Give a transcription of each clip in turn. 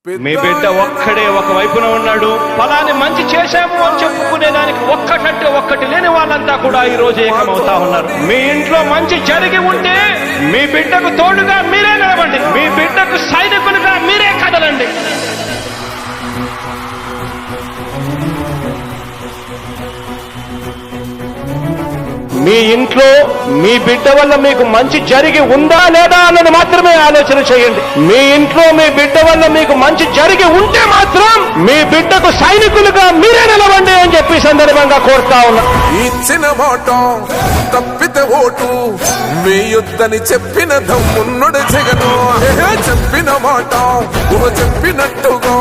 మీ బిడ్డ ఒక్కడే ఒక వైపున ఉన్నాడు. ఫలాన్ని మంచి చేశాము అని చెప్పుకునేదానికి ఒక్కటంటే ఒక్కటి లేని వాళ్ళంతా కూడా ఈ రోజు ఏకమవుతా ఉన్నారు. మీ ఇంట్లో మంచి జరిగి ఉంటే మీ బిడ్డకు తోడుగా మీరే నిలబండి. మీ బిడ్డకు సైనికులుగా మీరే కదలండి. మీ ఇంట్లో మీ బిడ్డ వల్ల మీకు మంచి జరిగి ఉందా లేదా అన్నది మాత్రమే ఆలోచన చేయండి. మీ ఇంట్లో మీ బిడ్డ వల్ల మీకు మంచి జరిగి ఉంటే మాత్రం మీ బిడ్డకు సైనికులుగా మీరే నిలవండి అని చెప్పి సందర్భంగా కోరుతా ఉన్నా. ఇచ్చిన మాట తప్పితే ఓటు మీ యుద్ధని చెప్పిన దమ్మున్నడు జగను. చెప్పిన మాట చెప్పినట్టుగా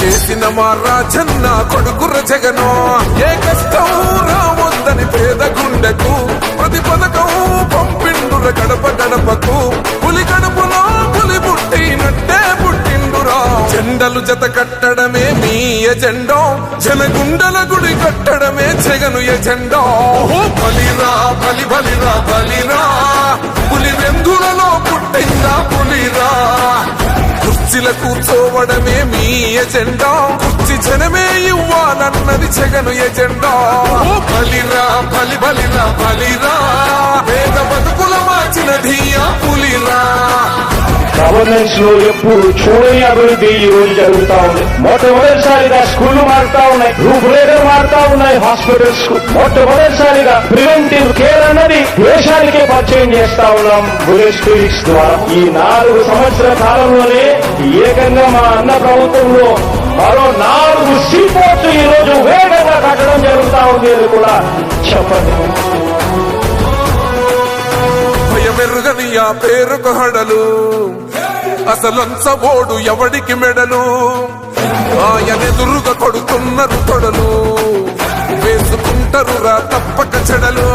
చేసిన మా రాజన్న కొడుకుర జగను. ఏ కష్టం రావద్దని పేద గుండెకు ప్రతి పథకం పంపిండుర గడప గడపకు. పులి గడపలో పులి పుట్టినట్టే పుట్టిండురా. జెండలు జత కట్టడమే మీ ఎజెండా, జనగుండల గుడి కట్టడమే జగను ఎజెండా. బలిరా బలి బలిరా బలిరా, పులి వెందులలో పుట్టిందా పులిరా. కుర్చీల కూర్చోవడమే మీ ఎజెండా, కుర్చీ జనమే ఇవ్వాలన్నది జగను ఎజెండా. బలిరా బలి బలిరా బలిరా, పేద బతుకుల మార్చిన ధీయా పులిరా. గవర్నెన్స్ లో ఎప్పుడు చూడని అభివృద్ధి ఈ రోజు జరుగుతా ఉంది. మొట్టమొదటిసారిగా స్కూళ్లు మారుతా ఉన్నాయి, రూపురేఖలు మారుతా ఉన్నాయి. హాస్పిటల్స్ కు మొట్టమొదటిసారిగా ప్రివెంటివ్ కేర్ అన్నది దేశానికే పరిచయం చేస్తా ఉన్నాం బుల్లెట్ క్లినిక్స్ ద్వారా. ఈ 4 సంవత్సరాల కాలంలోనే ఏకంగా మా అన్న ప్రభుత్వంలో మరో 4 సీపోర్ట్లు ఈ రోజు వేగంగా కట్టడం జరుగుతా ఉంది అని కూడా చెప్పండి. భయమెరుగని ఆ పేరుకు హడలు, అసలంచబోడు ఎవడికి మెడలు. ఆయనెదురుగా కొడుతున్నారు తొడలు, వేసుకుంటారు రా తప్పక చెడలు.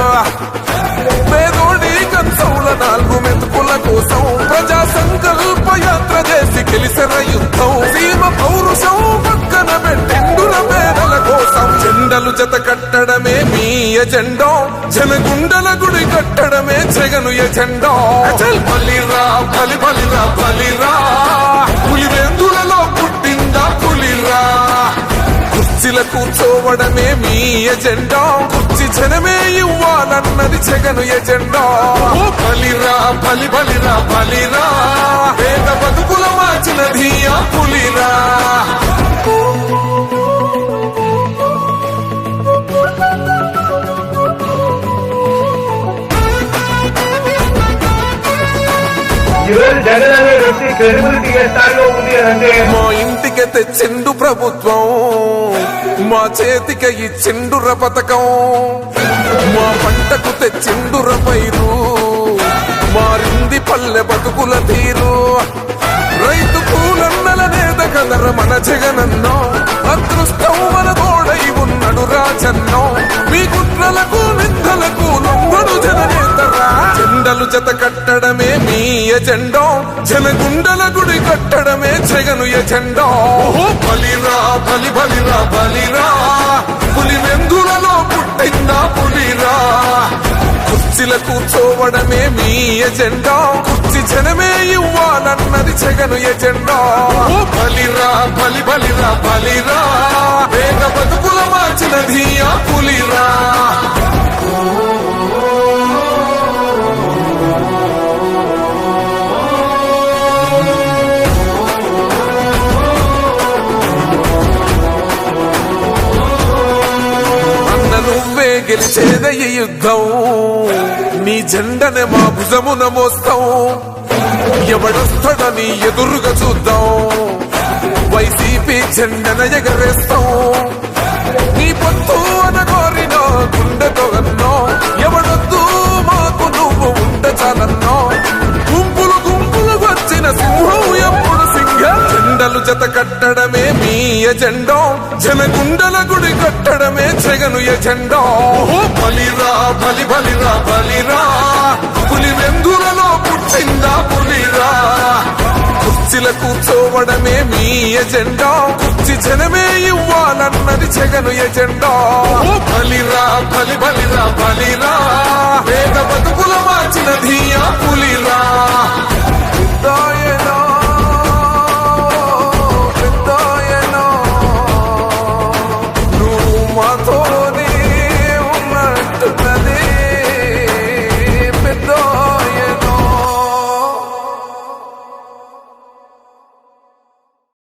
పేదోడి కంచౌల 4 మెతుకుల కోసం ప్రజా సంకల్ప యాత్ర చేసి గెలిసిన యుద్ధం. సీమ పౌరుషం పక్కన పెట్టిండుల పేదల కోసం. జెండలు జత కట్టడమే మీ ఎజెండా, జనగుండల గుడి కట్టడమే జగను ఎజెండా. బలిరా బలి బలిరా బలిరా, పులి వెందులలో పుట్టిందా పులిరా. కుర్చీల కూర్చోవడమే మీ ఎజెండా, కుర్చీ జనమే ఇవ్వాలన్నది జగను ఎజెండా. బలిరా బలి బలిరా బలిరా, పేద బతుకుల మార్చిన ధీయా పులిరా. జగన్ అనే వ్యక్తి క్రెడిబిలిటీ ఏ స్థాయిలో ఉంది అంటే మా ఇంటికి తెచ్చిండు ప్రభుత్వం, మా చేతికి ఇచ్చిండుర పథకం. మా పంటకు తెచ్చిండుర పైరు, మారింది పల్లె బతుకుల తీరు. రైతు కూలన్నల నేత కదర మన జగనన్నో, అదృష్టం మన తోడై ఉన్నడు రాజన్నో. మీ కుట్రలకు నిందలకు లొంగడు జననేతరా. జెండలు జత కట్టడమే మీ ఎజెండా, జనగుండల గుడి కట్టడమే జగను ఎజెండా. బలిరా బలి బలిరా బలిరా, పులి వెందులలో పుట్టిందా పులిరా. కుర్చీల కూర్చోవడమే మీ ఎజెండా, కుర్చీ జనమే ఇవ్వాలన్నది జగను ఎజెండా. బలిరా బలి బలిరా బలిరా, పేద బతుకుల మార్చిన ధీయా పులిరా. నువ్వే గెలిచేద ఈ యుద్ధం, నీ జెండనే మా భుజమున మోస్తాం. ఎవడొస్తాడని ఎదురుగా చూద్దాం, వైసీపీ జెండన ఎగరేస్తాం. నీ పొత్తు అనగోరిన గుండెతో అన్నో, ఎవడొద్దు మాకు నువ్వు ఉండ చాలన్నో. గుంపులు గుంపులు వచ్చిన సింహం ఎప్పుడు సింహం. జెండలు జత కట్టడమే మీ ఎజెండా, జనగుండల గుడి కట్టడమే జగను ఎజెండా. బలిరా బలి బలిరా బలిరా, పులి వెందులలో పుట్టిందా పులిరా. కుర్చీల కూర్చోవడమే మీ ఎజెండా, కుర్చీ జనమే ఇవ్వాలన్నది జగను ఎజెండా. బలిరా బలి బలిరా బలిరా, పేద బతుకుల మార్చిన ధీయా పులిరా. మాతో